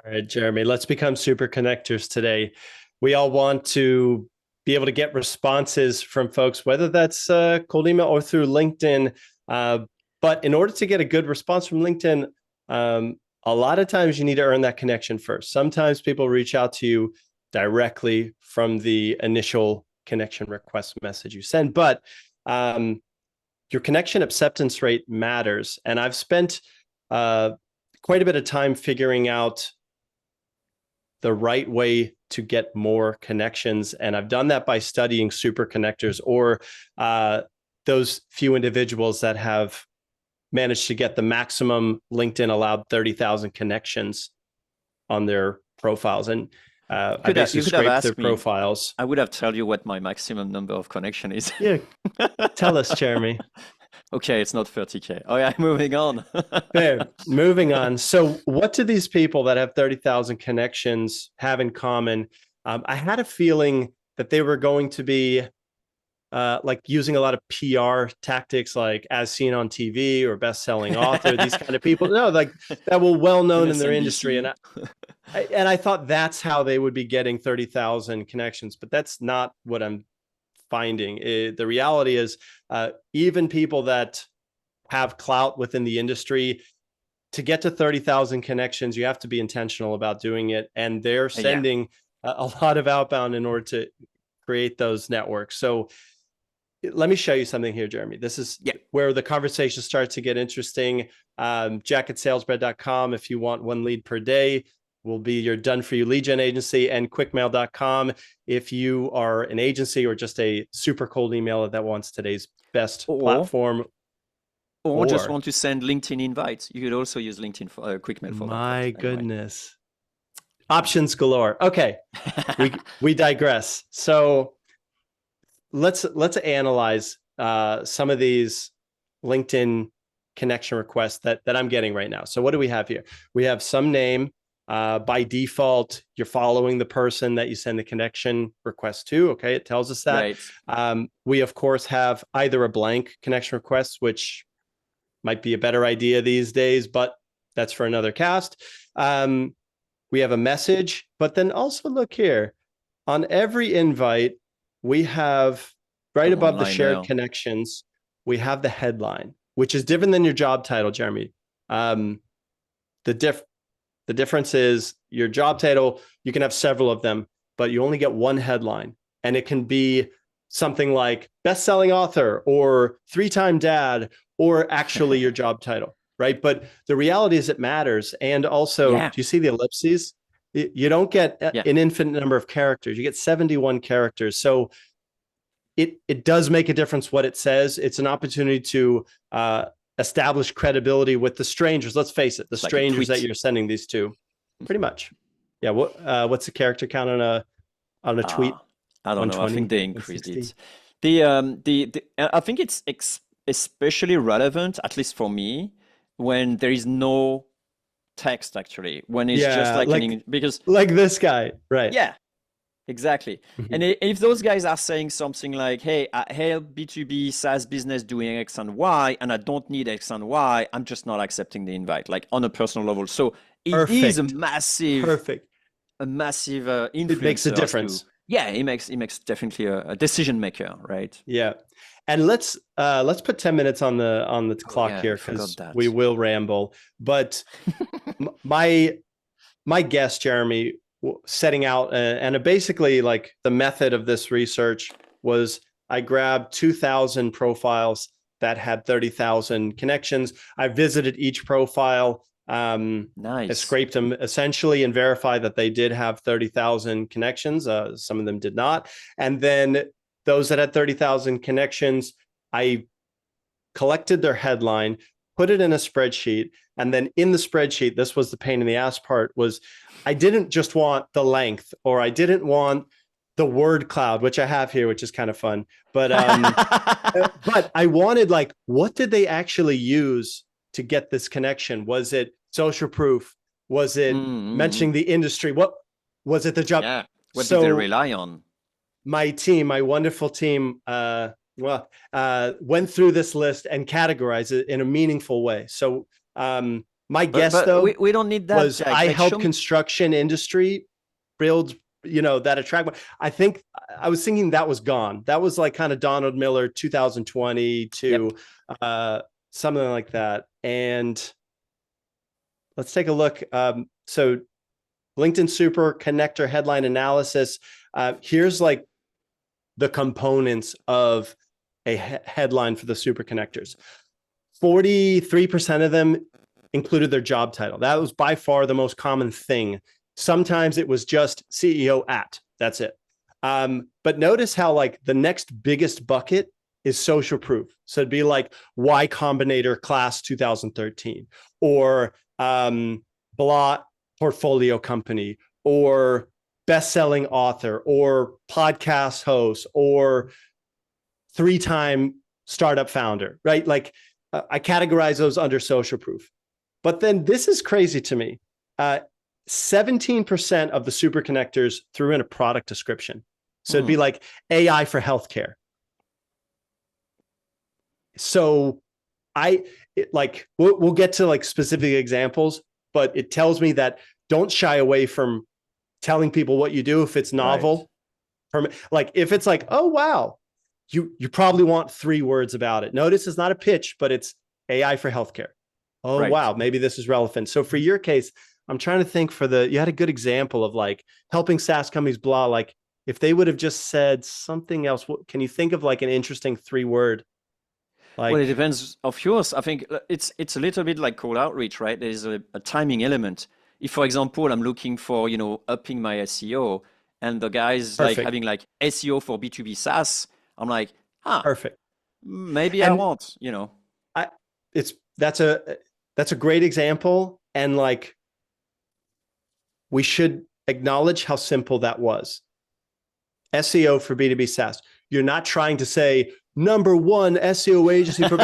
All right, Jeremy, let's become super connectors today. We all want to be able to get responses from folks, whether that's cold email or through LinkedIn. Uh, but in order to get a good response from LinkedIn, a lot of times you need to earn that connection first. Sometimes people reach out to you directly from the initial connection request message you send, but your connection acceptance rate matters. And I've spent quite a bit of time figuring out the right way to get more connections. And I've done that by studying super connectors or those few individuals that have managed to get the maximum LinkedIn allowed 30,000 connections on their profiles. And I basically You could have scraped their asked me. profiles. I would have told you what my maximum number of connection is. Yeah, tell us, Jeremy. Okay, it's not 30K. Oh yeah, moving on. Fair. Moving on. So what do these people that have 30,000 connections have in common? I had a feeling that they were going to be like using a lot of PR tactics, like as seen on TV or best-selling author, these kind of people. No, like that were well known in their industry. And I thought that's how they would be getting 30,000 connections, but that's not what I'm finding. The reality is even people that have clout within the industry, to get to 30,000 connections, you have to be intentional about doing it. And they're Yeah. sending a lot of outbound in order to create those networks. So let me show you something here, Jeremy. This is where the conversation starts to get interesting. Jack at salesbread.com, if you want one lead per day, will be your done for you lead gen agency, and quickmail.com if you are an agency or just a super cold emailer that wants today's best platform. Or just want to send LinkedIn invites. You could also use LinkedIn for quick mail for that. My goodness. Options galore. Okay. we digress. So let's analyze some of these LinkedIn connection requests that I'm getting right now. So what do we have here? We have some name. By default, you're following the person that you send the connection request to. Okay, it tells us that. Right. We, of course, have either a blank connection request, which might be a better idea these days, but that's for another cast. We have a message, but then also look here. On every invite, we have right above the shared connections, we have the headline, which is different than your job title, Jeremy. The difference is your job title, you can have several of them, but you only get one headline. And it can be something like best-selling author or three-time dad or actually your job title, right? But the reality is it matters. And also, do you see the ellipses? You don't get an infinite number of characters. You get 71 characters. So it does make a difference what it says. It's an opportunity to establish credibility with the strangers. Let's face it, the strangers that you're sending these to, pretty much. Yeah. What's the character count on a tweet? I don't know. I think they increased it. I think it's especially relevant, at least for me, when there is no text actually. When it's just like because like this guy, right? Yeah. Exactly. And if those guys are saying something like, hey, I help B2B SaaS business doing X and Y, and I don't need X and Y, I'm just not accepting the invite, like on a personal level. So it is a massive, influence. It makes a difference. It makes definitely a decision maker, right? Yeah. And let's put 10 minutes on the clock here, because we will ramble. But my guess, Jeremy, setting out and basically like the method of this research was I grabbed 2,000 profiles that had 30,000 connections. I visited each profile, I scraped them essentially and verified that they did have 30,000 connections. Some of them did not. And then those that had 30,000 connections, I collected their headline, put it in a spreadsheet. And then in the spreadsheet, this was the pain in the ass part, was I didn't just want the length, or I didn't want the word cloud, which I have here, which is kind of fun. But but I wanted, like, what did they actually use to get this connection? Was it social proof? Was it mentioning the industry? What was it? The job? Yeah. What did they rely on? My team, my wonderful team, went through this list and categorized it in a meaningful way. So My guess though, we don't need that, was Jack. I Like, help construction industry build, that attract. I think I was thinking that was gone. That was like kind of Donald Miller 2022, something like that. And let's take a look. So LinkedIn Super Connector headline analysis. Here's like the components of a headline for the super connectors. 43% of them included their job title. That was by far the most common thing. Sometimes it was just CEO at, that's it. But notice how like the next biggest bucket is social proof. So it'd be like Y Combinator class 2013 or blah portfolio company or best-selling author or podcast host or 3-time startup founder, right? Like I categorize those under social proof. But then this is crazy to me. 17% of the super connectors threw in a product description. So it'd be like AI for healthcare. So we'll get to like specific examples, but it tells me that don't shy away from telling people what you do if it's novel. Right. Like if it's like, oh, wow, you probably want 3 words about it. Notice it's not a pitch, but it's AI for healthcare. Oh, right. Wow, maybe this is relevant. So for your case, I'm trying to think you had a good example of like helping SaaS companies, blah, like if they would have just said something else, can you think of like an interesting 3-word? Like, well, it depends, of course. I think it's a little bit like cold outreach, right? There's a timing element. If, for example, I'm looking for, upping my SEO and the guy's like having like SEO for B2B SaaS, I'm like, perfect. Maybe I won't, That's a great example. And like, we should acknowledge how simple that was. SEO for B2B SaaS. You're not trying to say #1 SEO agency for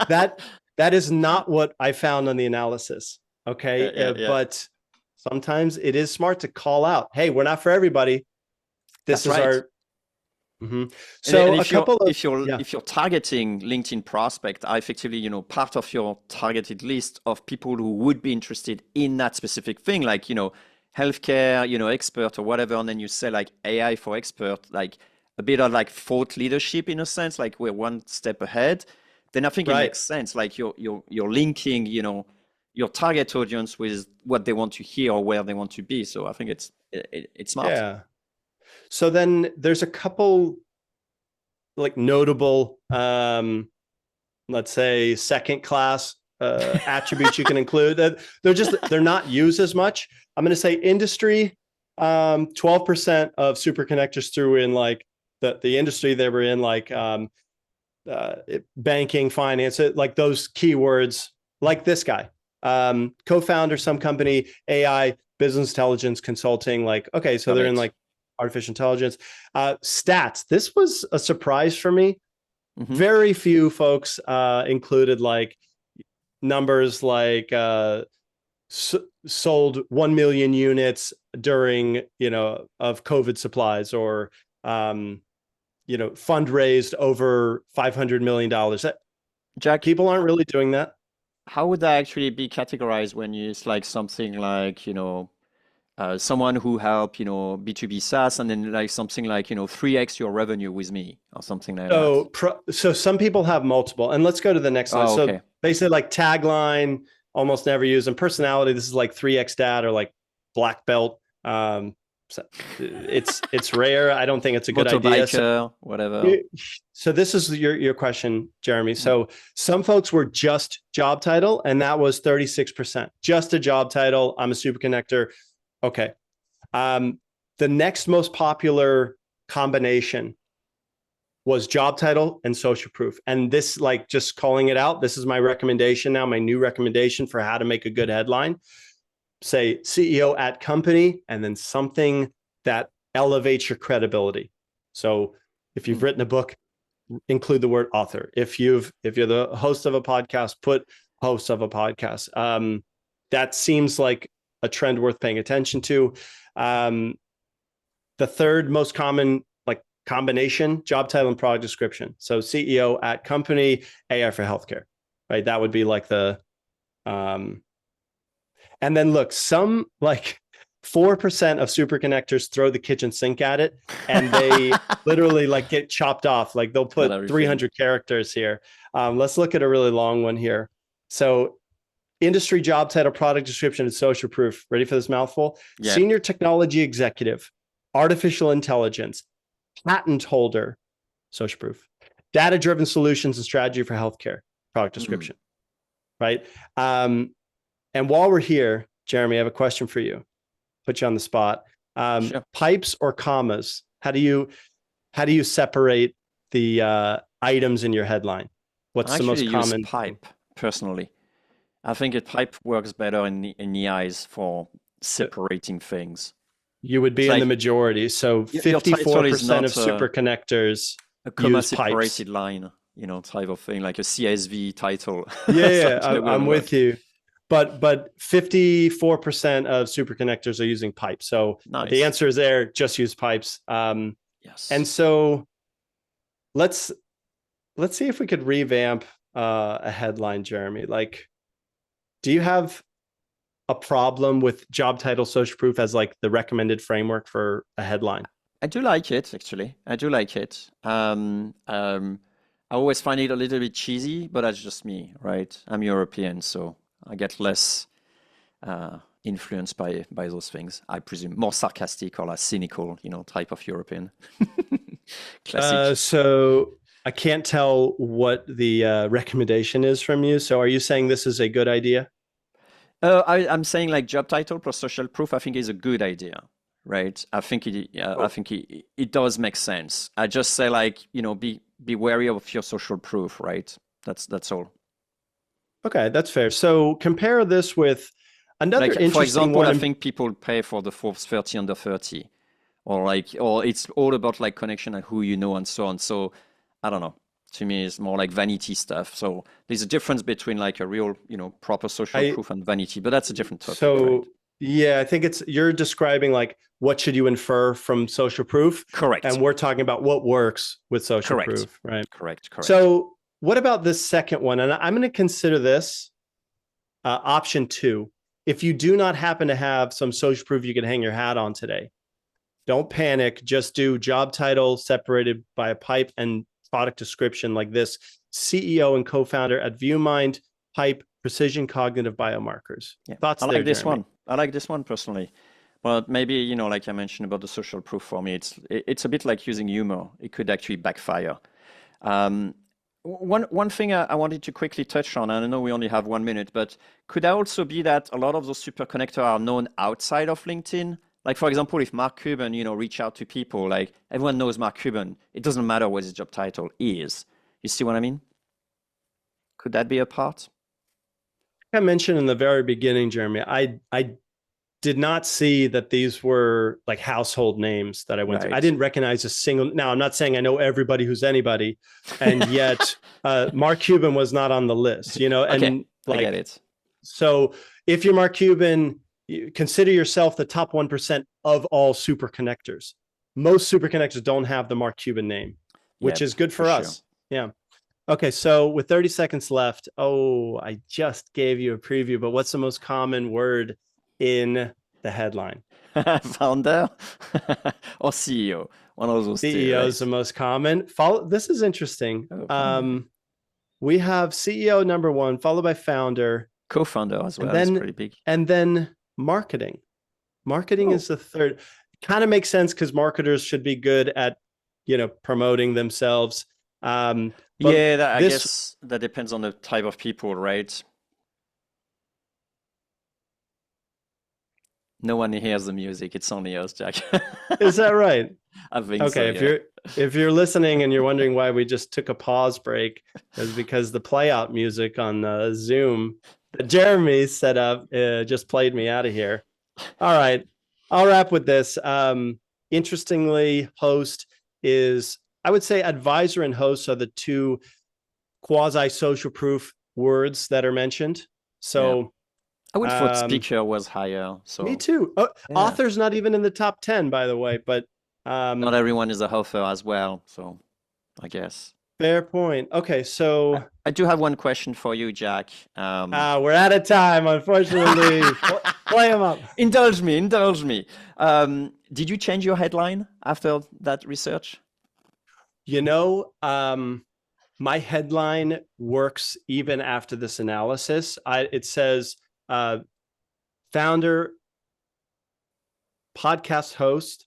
that is not what I found on the analysis. Okay. But sometimes it is smart to call out, hey, we're not for everybody. This is our So and if you're targeting LinkedIn prospect, are effectively, part of your targeted list of people who would be interested in that specific thing, like, healthcare, expert or whatever, and then you say like AI for expert, like a bit of like thought leadership in a sense, like we're one step ahead, then I think it makes sense. Like you're linking, your target audience with what they want to hear or where they want to be. So I think it's smart. Yeah. So then there's a couple like notable, let's say second class attributes you can include. They're not used as much. I'm going to say industry. 12% of super connectors threw in like the industry they were in, like banking, finance, like those keywords, like this guy, co-founder, some company, AI, business intelligence consulting. Like, okay, so they're in like artificial intelligence. Stats. This was a surprise for me. Very few folks included like numbers like sold 1 million units during, of COVID supplies, or, fundraised over $500 million. Jack, people aren't really doing that. How would that actually be categorized when it's like something like, someone who helped, B2B SaaS, and then like something like, 3x your revenue with me or something like that? So some people have multiple, and let's go to the next slide. So basically like tagline, almost never used, and personality, this is like 3x dad or like black belt. So it's rare. I don't think it's a good idea. So, whatever. So this is your question, Jeremy. So some folks were just job title, and that was 36%. Just a job title. I'm a super connector. Okay. The next most popular combination was job title and social proof. And this, like, just calling it out, this is my recommendation now, my new recommendation for how to make a good headline. Say CEO at company, and then something that elevates your credibility. So if you've written a book, include the word author. If you're the host of a podcast, put host of a podcast. That seems like a trend worth paying attention to. The third most common like combination, job title and product description. So CEO at company, AI for healthcare, right? That would be like the And then look, some like 4% of super connectors throw the kitchen sink at it, and they literally like get chopped off. Like they'll put 300 characters here. Let's look at a really long one here. So industry job title, product description, and social proof. Ready for this mouthful? Yeah. Senior technology executive, artificial intelligence, patent holder, social proof, data-driven solutions and strategy for healthcare, product description, right? And while we're here, Jeremy, I have a question for you. Put you on the spot. Sure. Pipes or commas? How do you separate the items in your headline? What's the most common? Use pipe personally. I think a pipe works better in the eyes for separating things. You would be in the majority. So 54% of super connectors a comma separated line, type of thing, like a CSV title. Yeah, I'm with you. But 54% of super connectors are using pipes. So nice. The answer is there, just use pipes. Yes. And so let's see if we could revamp a headline, Jeremy. Like, do you have a problem with job title social proof as like the recommended framework for a headline? I do like it, actually. I do like it. I always find it a little bit cheesy, but that's just me, right? I'm European, so I get less influenced by those things. I presume more sarcastic or less cynical, type of European. Classic. So I can't tell what the recommendation is from you. So are you saying this is a good idea? I'm saying like job title plus social proof, I think is a good idea, right? I think it does make sense. I just say like, be wary of your social proof, right? That's all. Okay, that's fair. So compare this with another interesting for example, one. I think people pay for the Forbes 30 under 30, or it's all about like connection and who you know and so on. So I don't know. To me, it's more like vanity stuff. So there's a difference between like a real, proper social proof and vanity, but that's a different topic. So right? Yeah, I think you're describing like what should you infer from social proof? Correct. And we're talking about what works with social proof, right? Correct. So what about this second one? And I'm going to consider this option 2. If you do not happen to have some social proof you can hang your hat on today, don't panic. Just do job title separated by a pipe and product description like this: CEO and co-founder at ViewMind, pipe, precision cognitive biomarkers. Yeah. Thoughts? I like this one. I like this one personally. But maybe, like I mentioned about the social proof, for me, it's a bit like using humor. It could actually backfire. One thing I wanted to quickly touch on, and I know we only have 1 minute, but could that also be that a lot of those super connectors are known outside of LinkedIn? Like, for example, if Mark Cuban, reach out to people, like everyone knows Mark Cuban. It doesn't matter what his job title is. You see what I mean? Could that be a part? I mentioned in the very beginning, Jeremy, I did not see that these were like household names that I went through. I didn't recognize a single. Now, I'm not saying I know everybody who's anybody, and yet Mark Cuban was not on the list, and okay. I get it. So if you're Mark Cuban, consider yourself the top 1% of all super connectors. Most super connectors don't have the Mark Cuban name, which is good for us. Sure. Yeah. Okay, so with 30 seconds left, I just gave you a preview, but what's the most common word in the headline? Founder or CEO? One of those. CEO is the most common. This is interesting. We have CEO number 1, followed by founder. Co-founder as well. That's pretty big. And then marketing. Marketing is the third. Kind of makes sense because marketers should be good at, promoting themselves. I guess that depends on the type of people, right? No one hears the music. It's only us, Jack. Is that right? I think so. Okay, if you're listening and you're wondering why we just took a pause break, it's because the playout music on Zoom that Jeremy set up just played me out of here. All right, I'll wrap with this. Interestingly, host is, I would say, advisor and host are the two quasi-social proof words that are mentioned. So I would thought speaker was higher. So me too. Author's not even in the top 10, by the way, but not everyone is a author as well. So I guess. Fair point. Okay, so I do have one question for you, Jack. we're out of time, unfortunately. Play them up. Indulge me, indulge me. Did you change your headline after that research? You know, my headline works even after this analysis. It says founder, podcast host,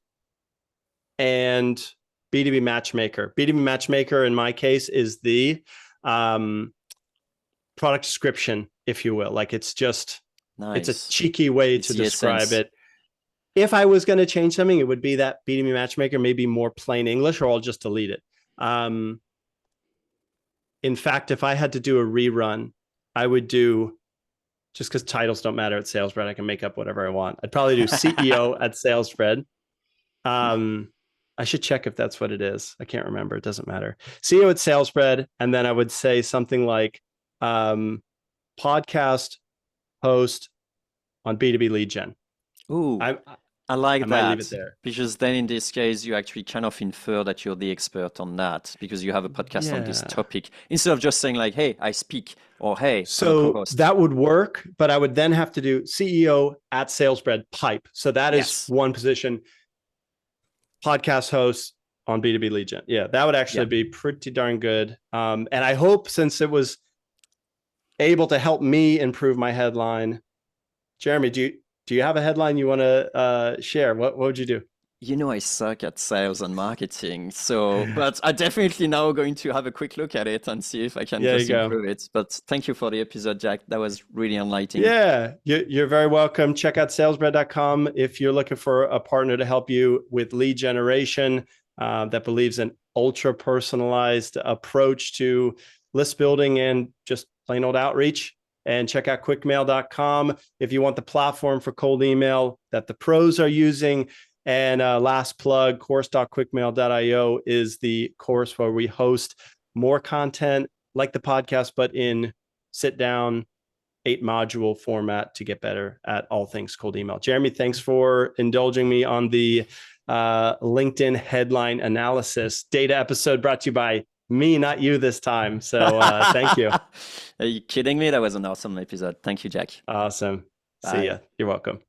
and B2B matchmaker. B2B matchmaker in my case is the product description, if you will. Like it's just, nice. It's a cheeky way to describe it. If I was going to change something, it would be that B2B matchmaker, maybe more plain English, or I'll just delete it. In fact, if I had to do a rerun, I would do, just because titles don't matter at SalesBread, I can make up whatever I want. I'd probably do CEO at SalesBread. I should check if that's what it is. I can't remember. It doesn't matter. CEO at SalesBread. And then I would say something like podcast host on B2B lead gen. Ooh, I like that. Might leave it there. Because then in this case, you actually kind of infer that you're the expert on that because you have a podcast on this topic instead of just saying like, hey, I speak, or hey, so that would work, but I would then have to do CEO at SalesBread pipe. So that is one position. Podcast host on B2B lead gen. Yeah, that would actually be pretty darn good. And I hope, since it was able to help me improve my headline, Jeremy, do you have a headline you want to share? What would you do? You know, I suck at sales and marketing, but I definitely now going to have a quick look at it and see if I can just improve it. But thank you for the episode, Jack. That was really enlightening. Yeah, you're very welcome. Check out salesbread.com if you're looking for a partner to help you with lead generation that believes in ultra personalized approach to list building and just plain old outreach. And check out quickmail.com if you want the platform for cold email that the pros are using. And last plug, course.quickmail.io is the course where we host more content like the podcast, but in sit down 8-module format to get better at all things cold email. Jeremy, thanks for indulging me on the LinkedIn headline analysis data episode brought to you by me, not you this time. So thank you. Are you kidding me? That was an awesome episode. Thank you, Jack. Awesome. Bye. See ya. You're welcome.